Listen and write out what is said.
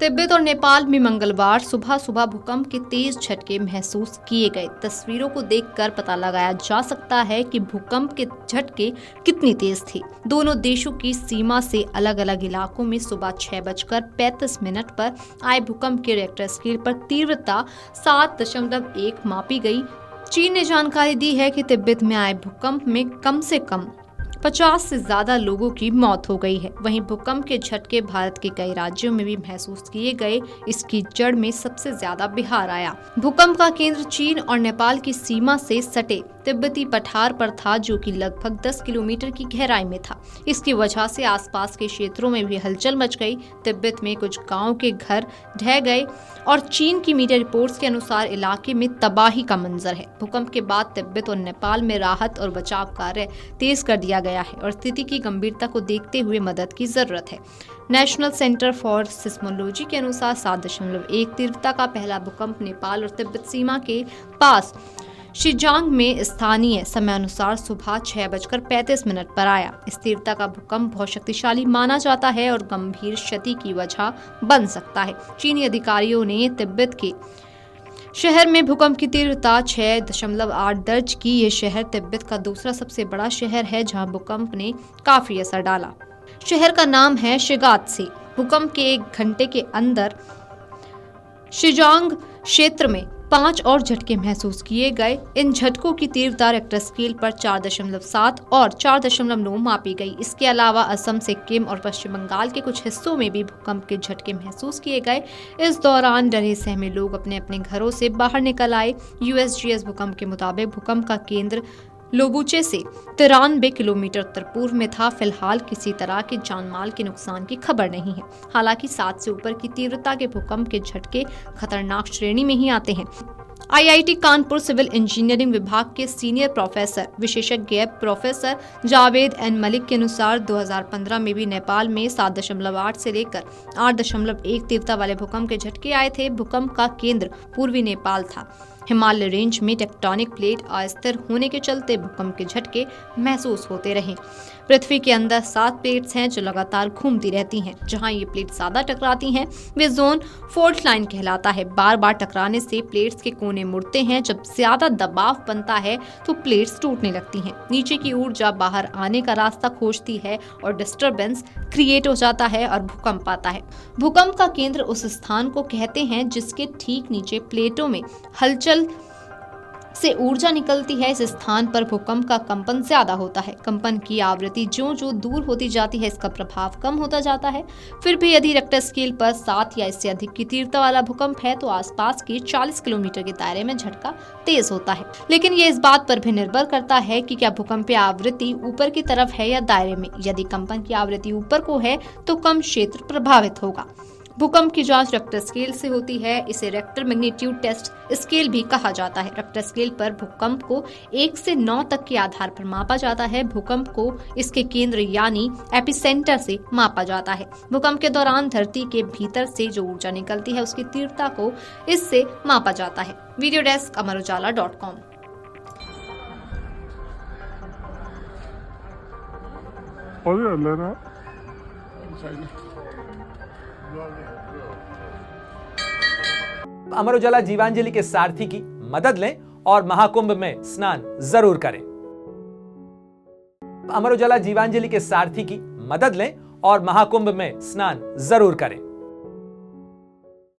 तिब्बत और नेपाल में मंगलवार सुबह सुबह भूकंप के तेज झटके महसूस किए गए। तस्वीरों को देखकर पता लगाया जा सकता है कि भूकंप के झटके कितनी तेज थे। दोनों देशों की सीमा से अलग अलग इलाकों में सुबह 6:35 पर आए भूकंप के रिक्टर स्केल पर तीव्रता 7.1 मापी गई। चीन ने जानकारी दी है कि तिब्बत में आए भूकंप में कम से कम 50 से ज्यादा लोगों की मौत हो गई है। वहीं भूकंप के झटके भारत के कई राज्यों में भी महसूस किए गए। इसकी जड़ में सबसे ज्यादा बिहार आया। भूकंप का केंद्र चीन और नेपाल की सीमा से सटे तिब्बती पठार पर था, जो कि लगभग 10 किलोमीटर की गहराई में था। इसकी वजह से आसपास के क्षेत्रों में भी हलचल मच गई। तिब्बत में कुछ गांवों के घर ढह गए और चीन की मीडिया रिपोर्ट्स के अनुसार इलाके में तबाही का मंजर है। भूकंप के बाद तिब्बत और नेपाल में राहत और बचाव कार्य तेज कर दिया गया है और स्थिति की गंभीरता को देखते हुए मदद की जरूरत है। नेशनल सेंटर फॉर सिस्मोलॉजी के अनुसार 7.1 तीव्रता का पहला भूकंप नेपाल और तिब्बत सीमा के पास शिजांग में स्थानीय समयानुसार सुबह 6:35 पर आया। इस तीव्रता का भूकंप बहुत शक्तिशाली माना जाता है और गंभीर क्षति की वजह बन सकता है। चीनी अधिकारियों ने तिब्बत के शहर में भूकंप की तीव्रता 6.8 दर्ज की। ये शहर तिब्बत का दूसरा सबसे बड़ा शहर है जहां भूकंप ने काफी असर डाला। शहर का नाम है शिगात्से। भूकंप के 1 घंटे के अंदर शिजांग क्षेत्र में 5 और झटके महसूस किए गए। इन झटकों की तीव्रता रिक्टर स्केल पर 4.7 और 4.9 मापी गई। इसके अलावा असम, सिक्किम और पश्चिम बंगाल के कुछ हिस्सों में भी भूकंप के झटके महसूस किए गए। इस दौरान डरे सहमे लोग अपने अपने घरों से बाहर निकल आए। यूएसजीएस भूकंप के मुताबिक भूकंप का केंद्र लोबुचे से 93 किलोमीटर उत्तर पूर्व में था। फिलहाल किसी तरह के जानमाल के नुकसान की खबर नहीं है। हालांकि 7 से ऊपर की तीव्रता के भूकंप के झटके खतरनाक श्रेणी में ही आते हैं। आईआईटी कानपुर सिविल इंजीनियरिंग विभाग के सीनियर प्रोफेसर विशेषज्ञ प्रोफेसर जावेद एन मलिक के अनुसार 2015 में भी नेपाल में 7.8 से लेकर 8.1 तीव्रता वाले भूकंप के झटके आए थे। भूकंप का केंद्र पूर्वी नेपाल था। हिमालय रेंज में टेक्टोनिक प्लेट अस्थिर होने के चलते भूकंप के झटके महसूस होते रहे। पृथ्वी के अंदर 7 प्लेट्स हैं जो लगातार घूमती रहती हैं। जहां ये प्लेट ज्यादा टकराती हैं वे जोन फॉल्ट लाइन कहलाता है। बार बार टकराने से प्लेट्स के कोने मुड़ते हैं। जब ज्यादा दबाव बनता है तो प्लेट्स टूटने लगती हैं। नीचे की ऊर्जा बाहर आने का रास्ता खोजती है और डिस्टरबेंस क्रिएट हो जाता है और भूकंप आता है। भूकंप का केंद्र उस स्थान को कहते हैं जिसके ठीक नीचे प्लेटों में हलचल से ऊर्जा निकलती है। इस स्थान पर भूकंप का कंपन ज्यादा होता है। कंपन की आवृत्ति जो दूर होती जाती है इसका प्रभाव कम होता जाता है। फिर भी यदि रिक्टर स्केल पर 7 या इससे अधिक की तीव्रता वाला भूकंप है तो आसपास के 40 किलोमीटर के दायरे में झटका तेज होता है। लेकिन ये इस बात पर भी निर्भर करता है कि क्या भूकंपीय आवृत्ति ऊपर की तरफ है या दायरे में। यदि कंपन की आवृत्ति ऊपर को है तो कम क्षेत्र प्रभावित होगा। भूकंप की जांच रिक्टर स्केल से होती है। इसे रिक्टर मैग्नीट्यूड टेस्ट स्केल भी कहा जाता है। रिक्टर स्केल पर भूकंप को 1 से 9 तक के आधार पर मापा जाता है। भूकंप को इसके केंद्र यानी एपिसेंटर से मापा जाता है। भूकंप के दौरान धरती के भीतर से जो ऊर्जा निकलती है उसकी तीव्रता को इससे मापा जाता है। Video desk amarujala.com। Amar Ujala Jeevanjali के सारथी की मदद लें और महाकुंभ में स्नान जरूर करें। अमर उजाला जीवांजलि के सारथी की मदद लें और महाकुंभ में स्नान जरूर करें।